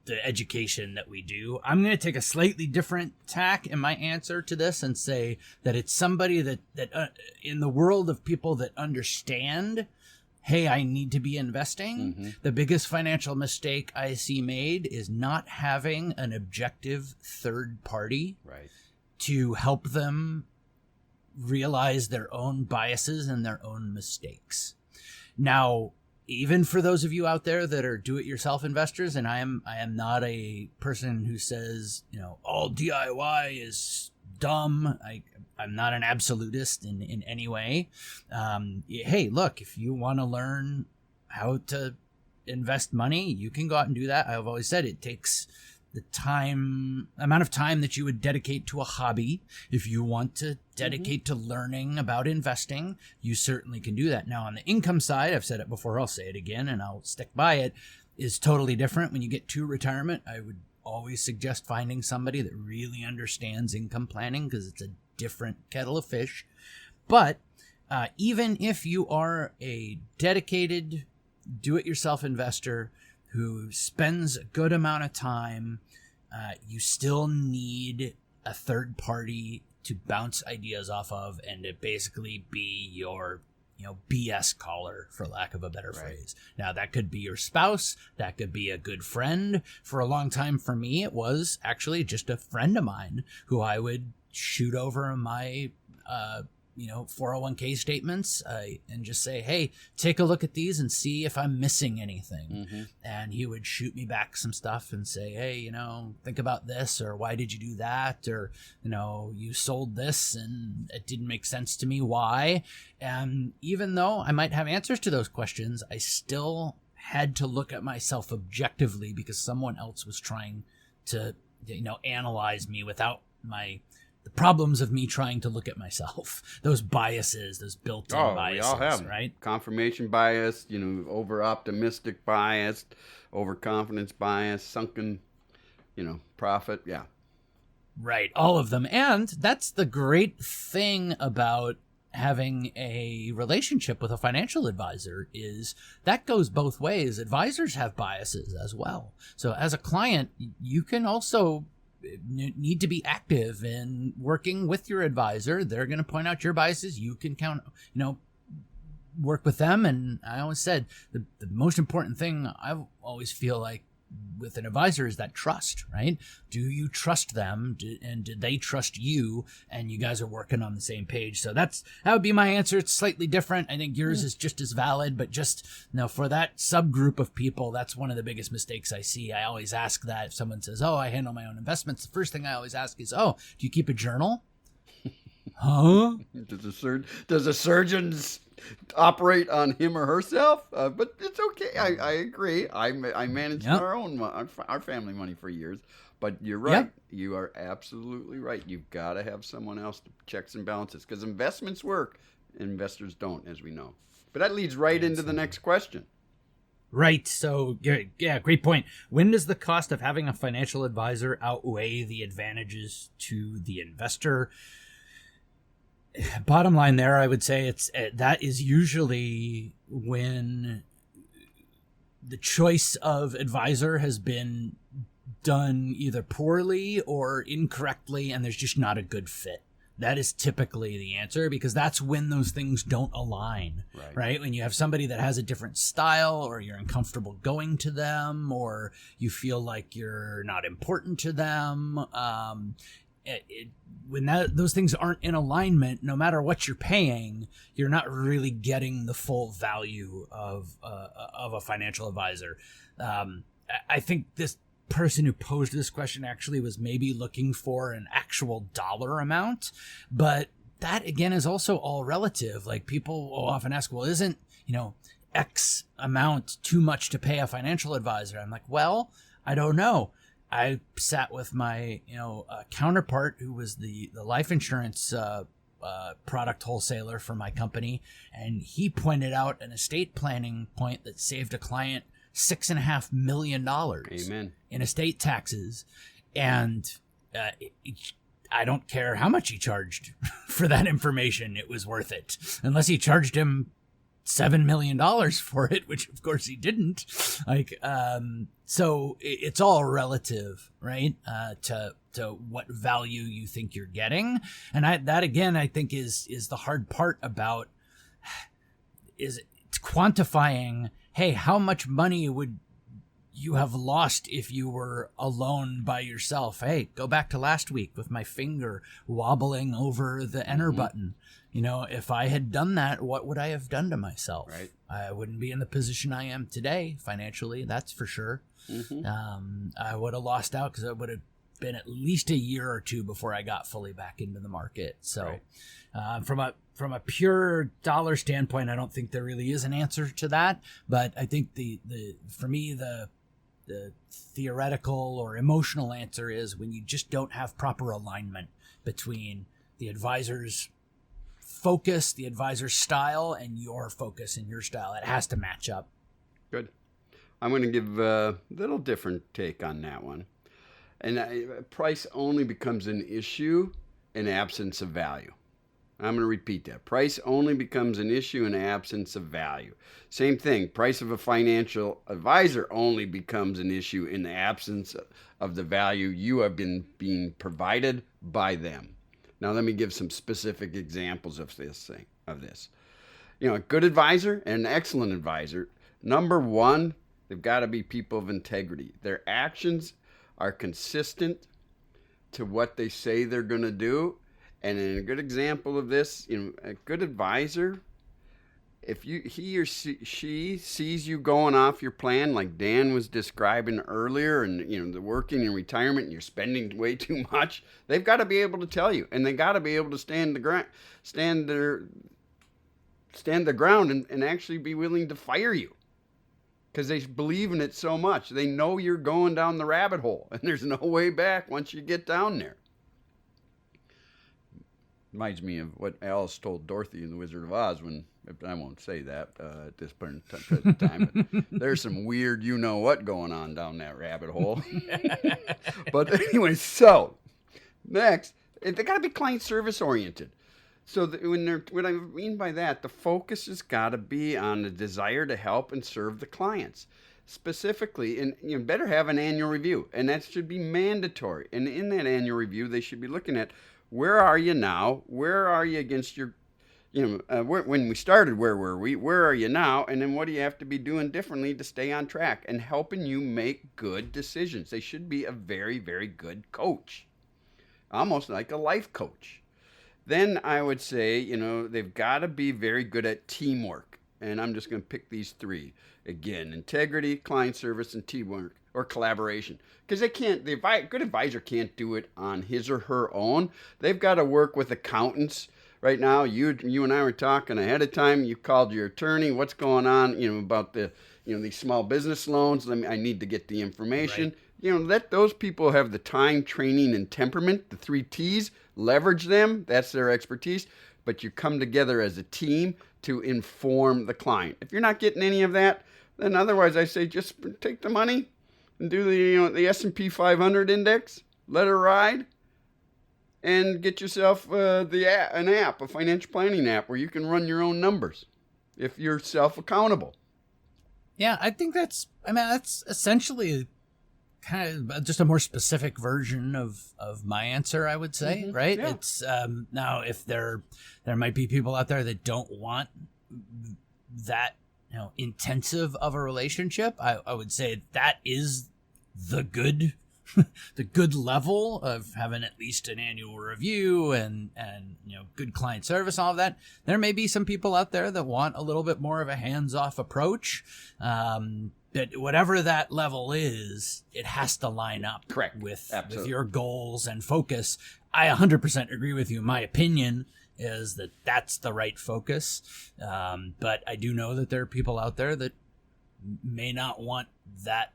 the education that we do. I'm going to take a slightly different tack in my answer to this and say that it's somebody that in the world of people that understand, hey, I need to be investing. The biggest financial mistake I see made is not having an objective third party to help them realize their own biases and their own mistakes. Now, even for those of you out there that are do-it-yourself investors, and I am not a person who says, all DIY is dumb. I'm not an absolutist in any way. Hey, look, if you want to learn how to invest money, you can go out and do that. I've always said it takes the amount of time that you would dedicate to a hobby. If you want to dedicate to learning about investing, you certainly can do that. Now, on the income side, I've said it before, I'll say it again, and I'll stick by it, is totally different. When you get to retirement, I would always suggest finding somebody that really understands income planning, because it's a different kettle of fish. But even if you are a dedicated do-it-yourself investor who spends a good amount of time, you still need a third party to bounce ideas off of and to basically be your BS caller, for lack of a better phrase. Now, that could be your spouse. That could be a good friend. For a long time, for me, it was actually just a friend of mine who I would shoot over my 401k statements and just say, hey, take a look at these and see if I'm missing anything. And he would shoot me back some stuff and say, hey, think about this, or why did you do that? Or, you sold this and it didn't make sense to me. Why? And even though I might have answers to those questions, I still had to look at myself objectively, because someone else was trying to, analyze me without the problems of me trying to look at myself, those biases, those built-in biases, we all have right? Confirmation bias, over-optimistic bias, overconfidence bias, sunken, profit. Yeah. Right. All of them. And that's the great thing about having a relationship with a financial advisor, is that goes both ways. Advisors have biases as well. So as a client, you can also need to be active in working with your advisor. They're going to point out your biases. You can work with them. And I always said the most important thing I always feel like with an advisor is that trust, right? Do you trust them, and did they trust you? And you guys are working on the same page. So that would be my answer. It's slightly different. I think yours is just as valid, but just for that subgroup of people, that's one of the biggest mistakes I see. I always ask that if someone says, oh, I handle my own investments, the first thing I always ask is, oh, do you keep a journal? Huh? Does a surgeon operate on him or herself? But it's okay. I agree. I managed our family money for years. But you're right. Yep. You are absolutely right. You've got to have someone else to checks and balances, because investments work, investors don't, as we know. But that leads right into the next question. Right. So, yeah, great point. When does the cost of having a financial advisor outweigh the advantages to the investor? Bottom line there, I would say that is usually when the choice of advisor has been done either poorly or incorrectly, and there's just not a good fit. That is typically the answer, because that's when those things don't align, right? When you have somebody that has a different style, or you're uncomfortable going to them, or you feel like you're not important to them. When those things aren't in alignment, no matter what you're paying, you're not really getting the full value of a financial advisor. I think this person who posed this question actually was maybe looking for an actual dollar amount, but that again is also all relative. Like, people will often ask, well, isn't X amount too much to pay a financial advisor? I'm like, well, I don't know. I sat with my, counterpart who was the life insurance product wholesaler for my company, and he pointed out an estate planning point that saved a client $6.5 million in estate taxes, and I don't care how much he charged for that information; it was worth it, unless he charged him $7 million for it, which of course he didn't. So it's all relative, right? To what value you think you're getting. And that again, I think is the hard part about is quantifying, hey, how much money would you have lost if you were alone by yourself? Hey, go back to last week with my finger wobbling over the enter button. If I had done that, what would I have done to myself? Right. I wouldn't be in the position I am today financially, that's for sure. I would have lost out, because it would have been at least a year or two before I got fully back into the market. So from a pure dollar standpoint, I don't think there really is an answer to that. But I think for me, the the theoretical or emotional answer is when you just don't have proper alignment between the advisor's focus, the advisor's style, and your focus and your style. It has to match up. Good. I'm going to give a little different take on that one. And price only becomes an issue in absence of value. I'm going to repeat that. Price only becomes an issue in absence of value. Same thing. Price of a financial advisor only becomes an issue in the absence of the value you have been being provided by them. Now, let me give some specific examples of this. A good advisor and an excellent advisor. Number one, they've got to be people of integrity. Their actions are consistent to what they say they're going to do. And in a good example of this, a good advisor, if he or she sees you going off your plan, like Dan was describing earlier, and the working in retirement and you're spending way too much, they've got to be able to tell you, and they got to be able to stand the ground and actually be willing to fire you because they believe in it so much. They know you're going down the rabbit hole, and there's no way back once you get down there. Reminds me of what Alice told Dorothy in The Wizard of Oz when, I won't say that at this present time, but there's some weird you-know-what going on down that rabbit hole. But anyway, so next, they got to be client service oriented. So what I mean by that, the focus has got to be on the desire to help and serve the clients. Specifically, and you better have an annual review, and that should be mandatory. And in that annual review, they should be looking at, where are you now? Where are you against your, when we started, where were we? Where are you now? And then what do you have to be doing differently to stay on track and helping you make good decisions? They should be a very, very good coach, almost like a life coach. Then I would say, they've got to be very good at teamwork. And I'm just going to pick these three. Again, integrity, client service, and teamwork. Or collaboration, because the good advisor can't do it on his or her own. They've got to work with accountants. Right now, you and I were talking ahead of time. You called your attorney. What's going on? About these small business loans. I need to get the information. Right. Let those people have the time, training, and temperament. The 3 T's. Leverage them. That's their expertise. But you come together as a team to inform the client. If you're not getting any of that, then otherwise I say just take the money and do the S&P 500 index, let it ride, and get yourself an app, a financial planning app, where you can run your own numbers if you're self-accountable. Yeah, I think that's essentially kind of just a more specific version of my answer, I would say, mm-hmm. Right? Yeah. It's now if there might be people out there that don't want that intensive of a relationship. I would say that is the good the good level of having at least an annual review and good client service, all of that. There may be some people out there that want a little bit more of a hands-off approach. But whatever that level is, it has to line up with your goals and focus. I 100% agree with you. My opinion is that that's the right focus. But I do know that there are people out there that may not want that.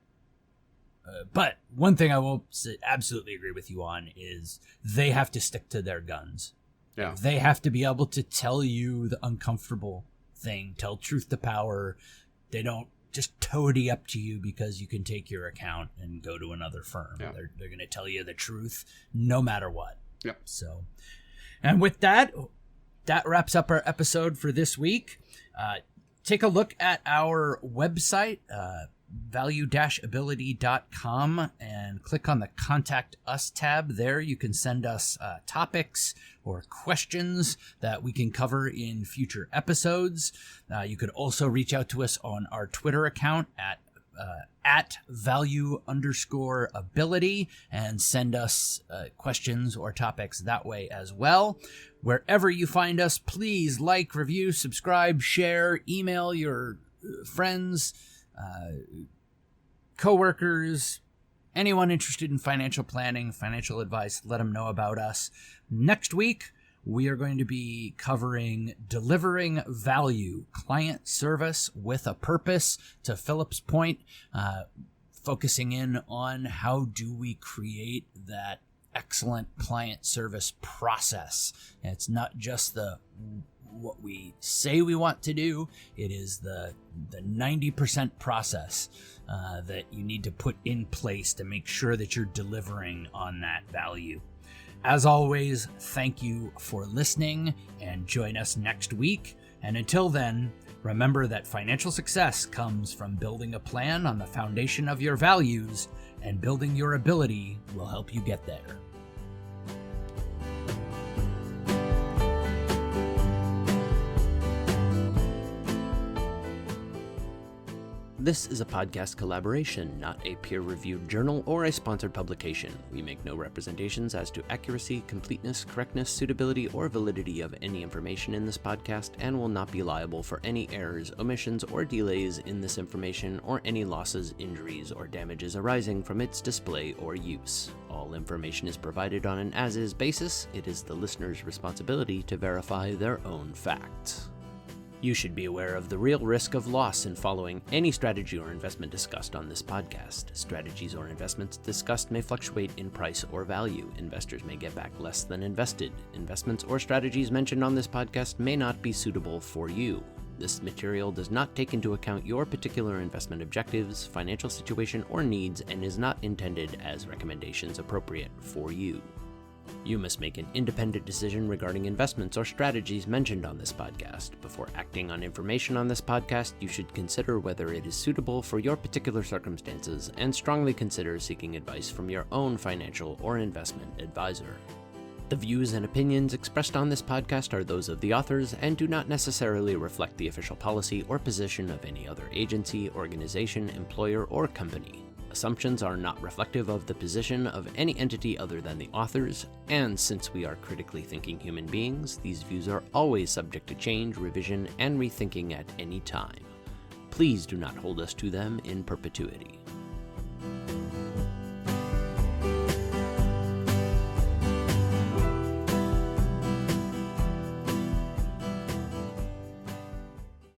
But one thing I will absolutely agree with you on is they have to stick to their guns. Yeah. They have to be able to tell you the uncomfortable thing, tell truth to power. They don't just toady up to you because you can take your account and go to another firm. Yeah. They're going to tell you the truth no matter what. Yep. So, and with that wraps up our episode for this week. Take a look at our website, value-ability.com, and click on the Contact Us tab. There you can send us topics or questions that we can cover in future episodes. You could also reach out to us on our Twitter account at value_ability and send us questions or topics that way as well. Wherever you find us, please like, review, subscribe, share, email your friends, coworkers, anyone interested in financial planning, financial advice. Let them know about us. Next week, we are going to be covering delivering value, client service with a purpose. To Philip's point, focusing in on how do we create that excellent client service process. And it's not just what we say we want to do, it is the 90% process that you need to put in place to make sure that you're delivering on that value. As always, thank you for listening, and join us next week. And until then, remember that financial success comes from building a plan on the foundation of your values, and building your ability will help you get there. This is a podcast collaboration, not a peer-reviewed journal or a sponsored publication. We make no representations as to accuracy, completeness, correctness, suitability, or validity of any information in this podcast, and will not be liable for any errors, omissions, or delays in this information, or any losses, injuries, or damages arising from its display or use. All information is provided on an as-is basis. It is the listener's responsibility to verify their own facts. You should be aware of the real risk of loss in following any strategy or investment discussed on this podcast. Strategies or investments discussed may fluctuate in price or value. Investors may get back less than invested. Investments or strategies mentioned on this podcast may not be suitable for you. This material does not take into account your particular investment objectives, financial situation, or needs, and is not intended as recommendations appropriate for you. You must make an independent decision regarding investments or strategies mentioned on this podcast. Before acting on information on this podcast, you should consider whether it is suitable for your particular circumstances, and strongly consider seeking advice from your own financial or investment advisor. The views and opinions expressed on this podcast are those of the authors and do not necessarily reflect the official policy or position of any other agency, organization, employer, or company. Assumptions are not reflective of the position of any entity other than the authors, and since we are critically thinking human beings, these views are always subject to change, revision, and rethinking at any time. Please do not hold us to them in perpetuity.